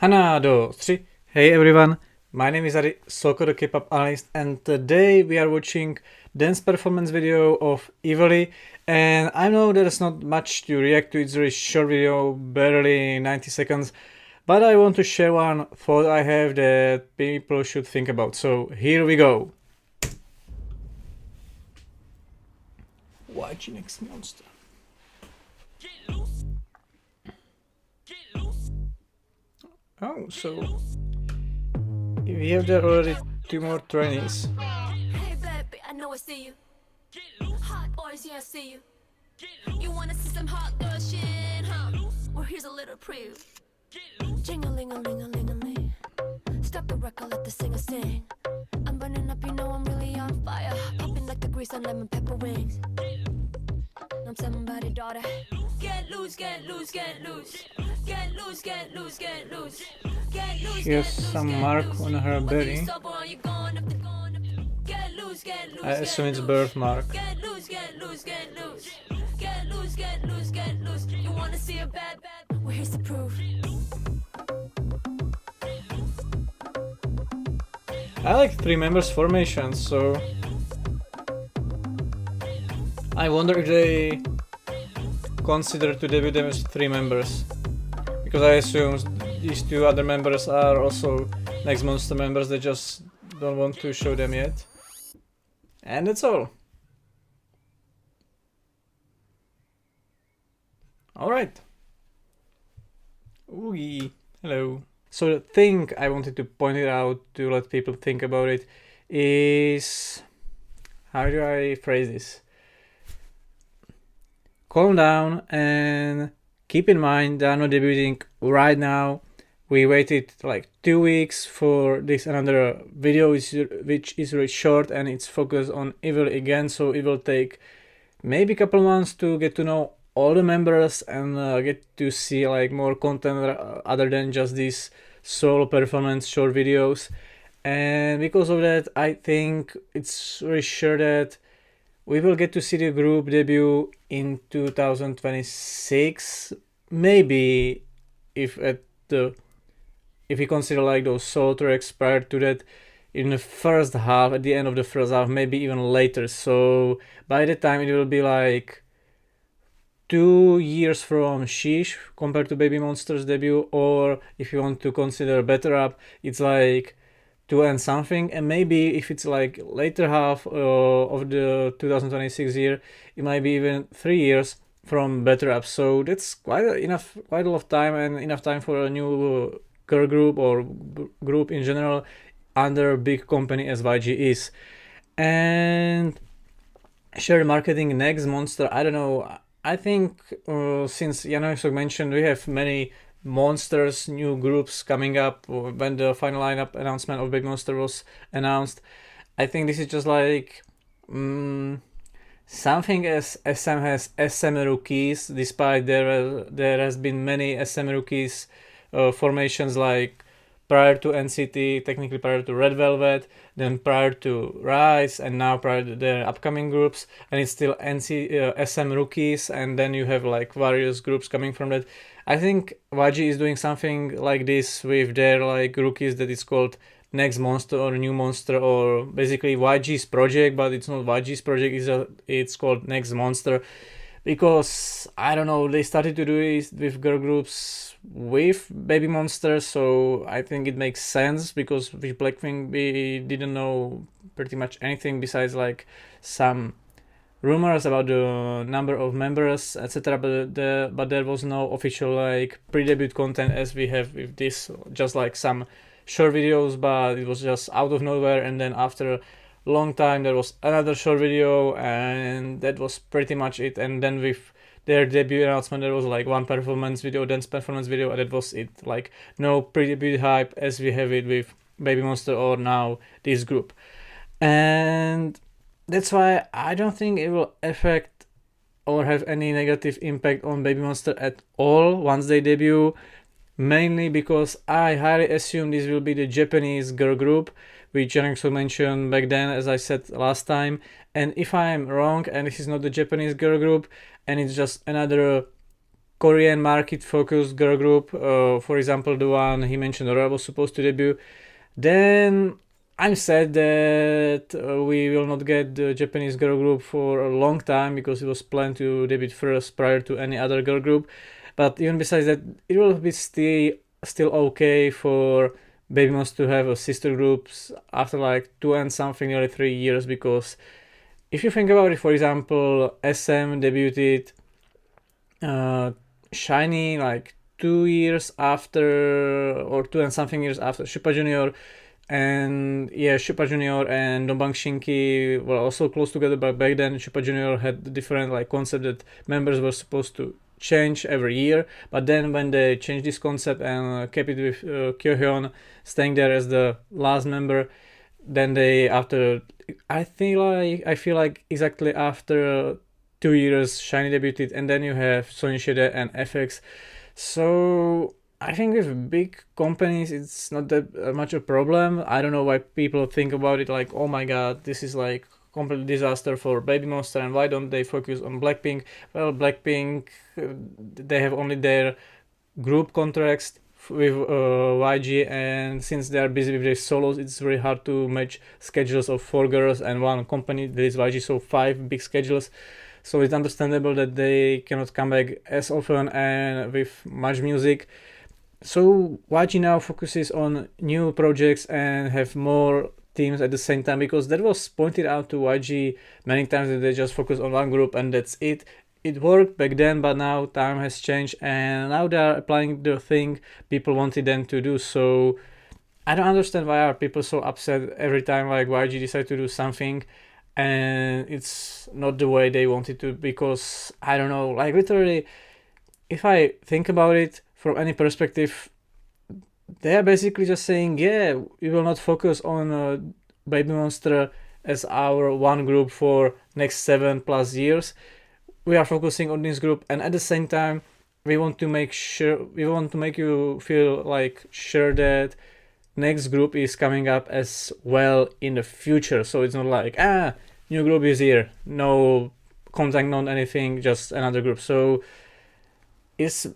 Hana do 3. Hey everyone, my name is Adi, Soko the K-pop analyst, and today we are watching dance performance video of Evelli. And I know there's not much to react to, it's a very short video, barely 90 seconds, but I want to share one thought I have that people should think about. So here we go. Watch next monster. Oh, so we have there already 2 more trainees. Hey baby, I know I see you. Hot boys, yeah, I see you. You wanna see some hot girl shit, huh? Well, here's a little preview. Jing-a-ling-a-ling-a-ling-a-ling. Stop the record, let the singer sing. I'm burning up, you know I'm really on fire. Popping like the grease on lemon pepper wings. I'm somebody's daughter. Get loose, get loose, get loose. Get loose, get loose, get loose. Get loose, She has some mark on her belly. I assume it's birthmark. Get loose, get loose, get loose. Get loose, get loose, get loose. You wanna see a bad? Well, here's the proof. I like 3 members formation, so I wonder if they consider to debut them as 3 members, because I assume these 2 other members are also Next Monster members. They just don't want to show them yet, and that's all. Alright. Oogie. Hello. So the thing I wanted to point it out to let people think about it is, how do I phrase this? Calm down and keep in mind they are not debuting right now. We waited like 2 weeks for this another video which is really short, and it's focused on Evelli again, so it will take maybe a couple months to get to know all the members and get to see like more content other than just these solo performance short videos. And because of that, I think it's very sure that we will get to see the group debut in 2026. Maybe if we consider like those solo tracks prior to that, in the first half, at the end of the first half, maybe even later. So by the time it will be like 2 years from Sheesh compared to Baby Monster's debut, or if you want to consider Better Up, it's like 2 and something, and maybe if it's like later half of the 2026 year, it might be even 3 years from Better Up. So that's quite a lot of time, and enough time for a new girl group or group in general under a big company as YG is. And share marketing Next Monster, I don't know. I think since Janosok mentioned, we have many monsters, new groups coming up when the final lineup announcement of Big Monster was announced. I think this is just like something as SM has SM rookies, despite there has been many SM rookies formations like prior to NCT, technically prior to Red Velvet, then prior to Rise, and now prior to their upcoming groups, and it's still SM rookies, and then you have like various groups coming from that. I think YG is doing something like this with their like rookies that is called Next Monster or New Monster, or basically YG's project, but it's not YG's project, it's called Next Monster, because I don't know, they started to do it with girl groups with Baby Monster, so I think it makes sense, because with Blackpink we didn't know pretty much anything besides like some rumors about the number of members, etc. But there was no official like pre-debut content as we have with this, just like some short videos, but it was just out of nowhere, and then after a long time there was another short video, and that was pretty much it. And then with their debut announcement there was like one performance video, dance performance video, and that was it. Like no pre-debut hype as we have it with Baby Monster or now this group. And that's why I don't think it will affect or have any negative impact on Baby Monster at all once they debut, mainly because I highly assume this will be the Japanese girl group, which Janexo mentioned back then, as I said last time. And if I'm wrong and this is not the Japanese girl group and it's just another Korean market focused girl group, for example, the one he mentioned Aurora was supposed to debut, then I'm sad that we will not get the Japanese girl group for a long time because it was planned to debut first prior to any other girl group. But even besides that, it will be still okay for Baby Monster to have a sister groups after like 2 and something, nearly 3 years, because if you think about it, for example, SM debuted Shiny like 2 years after, or 2 and something years after Super Junior, and yeah, Super Junior and Dongbang Shinki were also close together, but back then Super Junior had different like concept that members were supposed to change every year. But then when they changed this concept and kept it with Kyohyun staying there as the last member, then they I feel like exactly after 2 years Shiny debuted, and then you have Sony Shide and FX. So I think with big companies it's not that much a problem. I don't know why people think about it like, oh my god, this is like complete disaster for Baby Monster, and why don't they focus on Blackpink? Well, Blackpink, they have only their group contracts with YG, and since they are busy with their solos, it's very hard to match schedules of 4 girls and 1 company, that is YG, so 5 big schedules. So it's understandable that they cannot come back as often and with much music. So YG now focuses on new projects and have more teams at the same time, because that was pointed out to YG many times that they just focus on one group and that's it. It worked back then, but now time has changed and now they are applying the thing people wanted them to do. So I don't understand why are people so upset every time like YG decide to do something and it's not the way they wanted to, because I don't know, like literally, if I think about it from any perspective, they are basically just saying, yeah, we will not focus on Baby Monster as our one group for next 7+ years. We are focusing on this group, and at the same time, we want to make you feel like sure that next group is coming up as well in the future. So it's not like, new group is here, no contact, not anything, just another group. So it's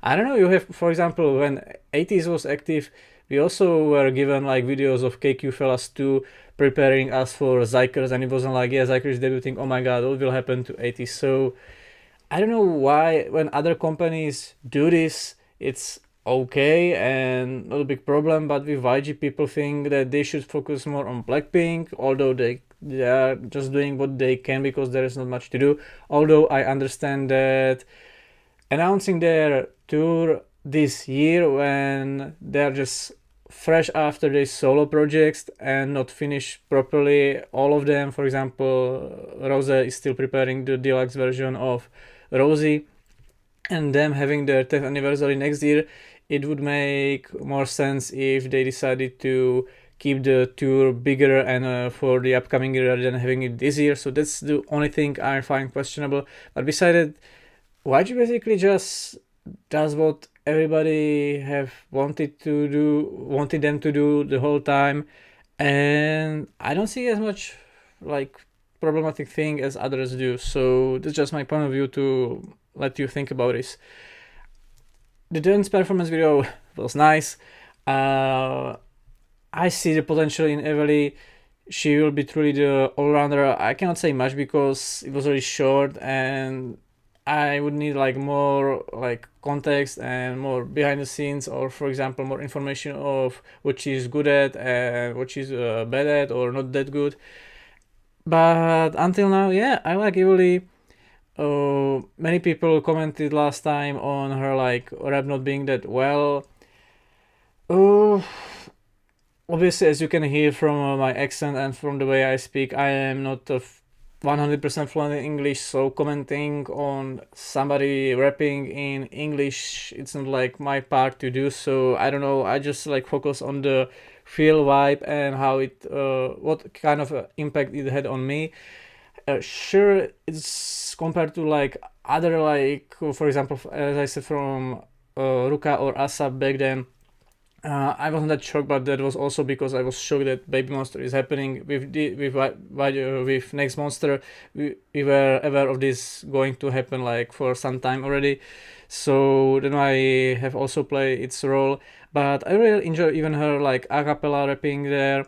I don't know, you have, for example, when 80s was active, we also were given like videos of KQ Fellas 2 preparing us for Zykers, and it wasn't like, yeah, Zykers is debuting, oh my god, what will happen to 80s? So I don't know why when other companies do this, it's okay and not a big problem, but with YG people think that they should focus more on Blackpink, although they are just doing what they can because there is not much to do. Although I understand that announcing their tour this year when they're just fresh after their solo projects and not finished properly all of them. For example, Rose is still preparing the deluxe version of Rosie, and them having their 10th anniversary next year, it would make more sense if they decided to keep the tour bigger and for the upcoming year rather than having it this year. So that's the only thing I find questionable. But besides that, YG basically just does what everybody have wanted them to do the whole time, and I don't see as much like problematic thing as others do. So that's just my point of view to let you think about this. The dance performance video was nice. I see the potential in Evelli. She will be truly the all-rounder. I cannot say much because it was very short and I would need like more like context and more behind the scenes, or for example more information of what she's good at and what she's bad at or not that good. But until now, yeah, I like Evelli. Many people commented last time on her like rap not being that well. Obviously, as you can hear from my accent and from the way I speak, I am not 100% fluent in English, so commenting on somebody rapping in English, it's not like my part to do. So I don't know, I just like focus on the feel, vibe, and how it what kind of impact it had on me. Sure, it's compared to like other, like for example, as I said, from Ruka or ASAP back then, I wasn't that shocked, but that was also because I was shocked that Baby Monster is happening with Next Monster. We were aware of this going to happen like for some time already, so then I have also played its role. But I really enjoy even her like a cappella rapping there,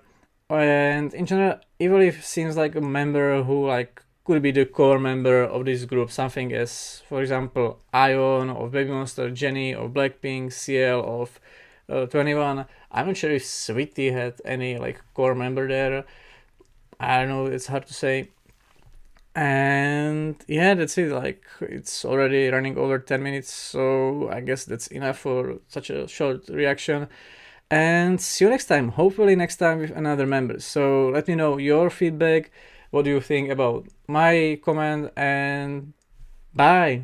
and in general, Evelli seems like a member who like could be the core member of this group, something as, for example, Ion of Baby Monster, Jenny of Blackpink, CL of 21. I'm not sure if Sweetie had any like core member there. I don't know, it's hard to say. And yeah, that's it. Like, it's already running over 10 minutes, so I guess that's enough for such a short reaction. And see you next time. Hopefully, next time with another member. So let me know your feedback. What do you think about my comment? And bye.